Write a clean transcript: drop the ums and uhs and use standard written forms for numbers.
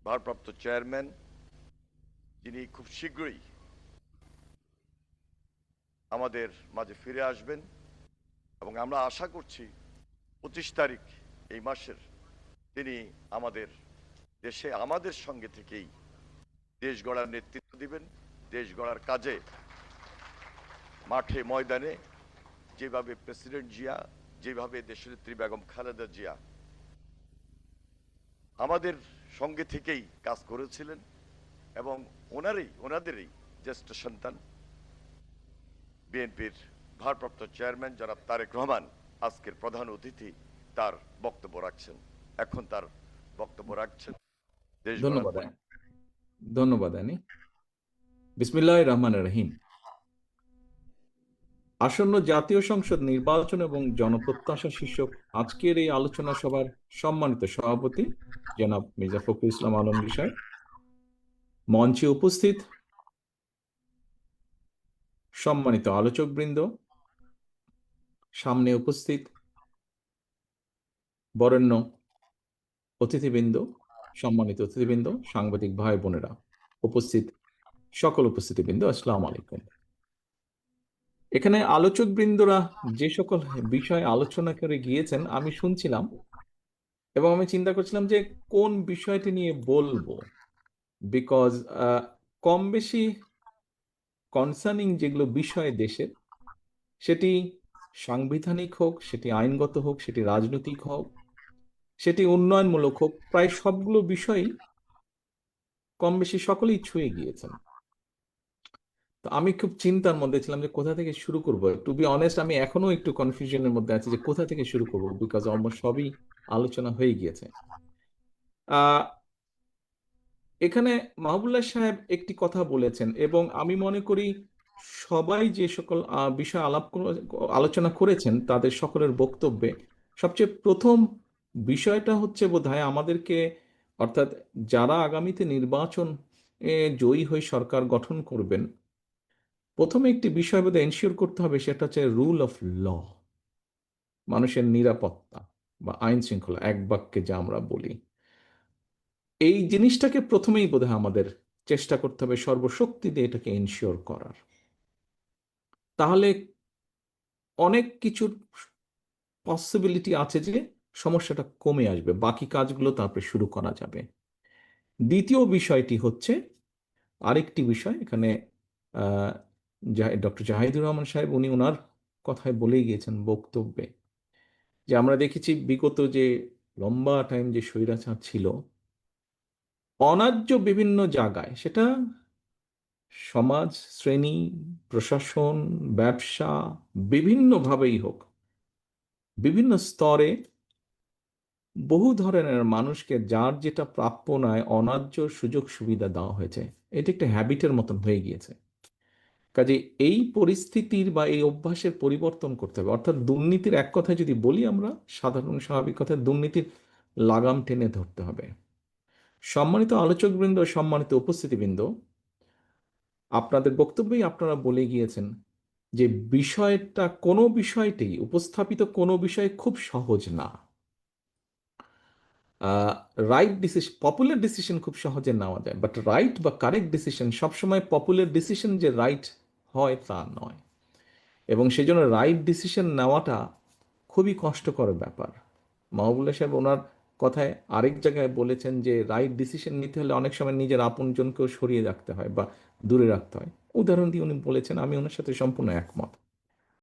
ভারপ্রাপ্ত চেয়ারম্যান, যিনি খুব শীঘ্রই আমাদের মাঝে ফিরে আসবেন এবং আমরা আশা করছি 25 তারিখ এই মাসের তিনি আমাদের দেশে আমাদের সঙ্গে থেকেই দেশ গড়ার নেতৃত্ব দিবেন। দেশ গড়ার কাজে মাঠে ময়দানে যেভাবে প্রেসিডেন্ট জিয়া, যেভাবে দেশনেত্রী বেগম খালেদা জিয়া আমাদের সঙ্গে থেকেই কাজ করেছিলেন এবং ওনাদেরই জ্যেষ্ঠ সন্তান বিএনপির ভারপ্রাপ্ত চেয়ারম্যান জনাব তারেক রহমান আজকের প্রধান অতিথি তার বক্তব্য রাখছেন। এখন তার বক্তব্য রাখছেন দেশ ধন্যবাদ ধন্যবাদ আনি। বিসমিল্লাহির রহমানির রহিম। আসন্ন জাতীয় সংসদ নির্বাচন এবং জনপ্রত্যাশা শীর্ষক আজকের এই আলোচনা সভার সম্মানিত সভাপতি জনাব মির্জা ফখরুল ইসলাম আলমগীর সাহেব, মঞ্চে উপস্থিত সম্মানিত আলোচকবৃন্দ, সামনে উপস্থিত বরেণ্য অতিথিবৃন্দ, সম্মানিত অতিথিবৃন্দ, সাংবাদিক ভাই বোনেরা, উপস্থিত সকল উপস্থিতিবৃন্দ, আসসালামু আলাইকুম। এখানে আলোচকবৃন্দরা যে সকল বিষয়ে আলোচনা করে গিয়েছেন আমি শুনছিলাম এবং আমি চিন্তা করছিলাম যে কোন বিষয়টি নিয়ে বলবো, বিকজ কম বেশি কনসার্নিং যেগুলো বিষয় দেশের, সেটি সাংবিধানিক হোক, সেটি আইনগত হোক, সেটি রাজনৈতিক হোক, সেটি উন্নয়নমূলক হোক, প্রায় সবগুলো বিষয়ই কম বেশি সকলেই ছুঁয়ে গিয়েছেন। তো আমি খুব চিন্তার মধ্যে ছিলাম যে কোথা থেকে শুরু করব। টু বি অনেস্ট, আমি এখনো একটু কনফিউশনের মধ্যে আছি যে কোথা থেকে শুরু করব, বিকজ অলমোস্ট সবই আলোচনা হয়ে গিয়েছে। এখানে মাহবুবুল্লাহ সাহেব একটি কথা বলেছেন এবং আমি মনে করি সবাই যে সকল বিষয় আলোচনা করেছেন তাদের সকলের বক্তব্যে সবচেয়ে প্রথম বিষয়টা হচ্ছে বোধহয় আমাদেরকে, অর্থাৎ যারা আগামীতে নির্বাচন জয়ী হয়ে সরকার গঠন করবেন, প্রথমে একটি বিষয় বোধহয় এনশিওর করতে হবে, সেটা হচ্ছে রুল অফ ল, মানুষের নিরাপত্তা বা আইন শৃঙ্খলা, এক বাক্যে যা আমরা বলি। এই জিনিসটাকে প্রথমেই বোধহয় আমাদের চেষ্টা করতে হবে সর্বশক্তি দিয়ে এটাকে এনশিওর করার। তাহলে অনেক কিছুর পসিবিলিটি আছে যে সমস্যাটা কমে আসবে, বাকি কাজগুলো তারপরে শুরু করা যাবে। দ্বিতীয় বিষয়টি হচ্ছে আরেকটি বিষয়, এখানে ডক্টর জাহিদুর রহমান সাহেব উনি ওনার কথায় বলেই গিয়েছেন বক্তব্যে, যে আমরা দেখেছি বিগত যে লম্বা টাইম যে স্বৈরাচার ছিল অন্যায্য বিভিন্ন জায়গায়, সেটা সমাজ, শ্রেণী, প্রশাসন, ব্যবসা, বিভিন্নভাবেই হোক, বিভিন্ন স্তরে বহু ধরনের মানুষকে যার যেটা প্রাপ্য নয় অন্যায্য সুযোগ সুবিধা দেওয়া হয়েছে। এটি একটা হ্যাবিটের মতন হয়ে গিয়েছে। কাজে এই পরিস্থিতির বা এই অভ্যাসের পরিবর্তন করতে হবে। অর্থাৎ দুর্নীতির এক কথায় যদি বলি আমরা, সাধারণ স্বাভাবিক কথায় দুর্নীতির লাগাম টেনে ধরতে হবে। সম্মানিত আলোচকবৃন্দ, সম্মানিত উপস্থিতিবৃন্দ, আপনাদের বক্তব্যেই আপনারা বলে গিয়েছেন যে বিষয়টা, কোনো বিষয়টি উপস্থাপিত কোনো বিষয় খুব সহজ না। রাইট ডিসিশন, পপুলার ডিসিশন খুব সহজে নেওয়া যায়, বাট রাইট বা কারেক্ট ডিসিশন সবসময় পপুলার ডিসিশন যে রাইট হয় তা নয়, এবং সেজন্য রাইট ডিসিশন নেওয়াটা খুবই কষ্টকর ব্যাপার। মাহবুবুল্লাহ সাহেব ওনার কথায় আরেক জায়গায় বলেছেন যে রাইট ডিসিশন নিতে হলে অনেক সময় নিজের আপনজনকেও সরিয়ে রাখতে হয় বা দূরে রাখতে হয়। উদাহরণ দিয়ে উনি বলেছেন, আমি ওনার সাথে সম্পূর্ণ একমত।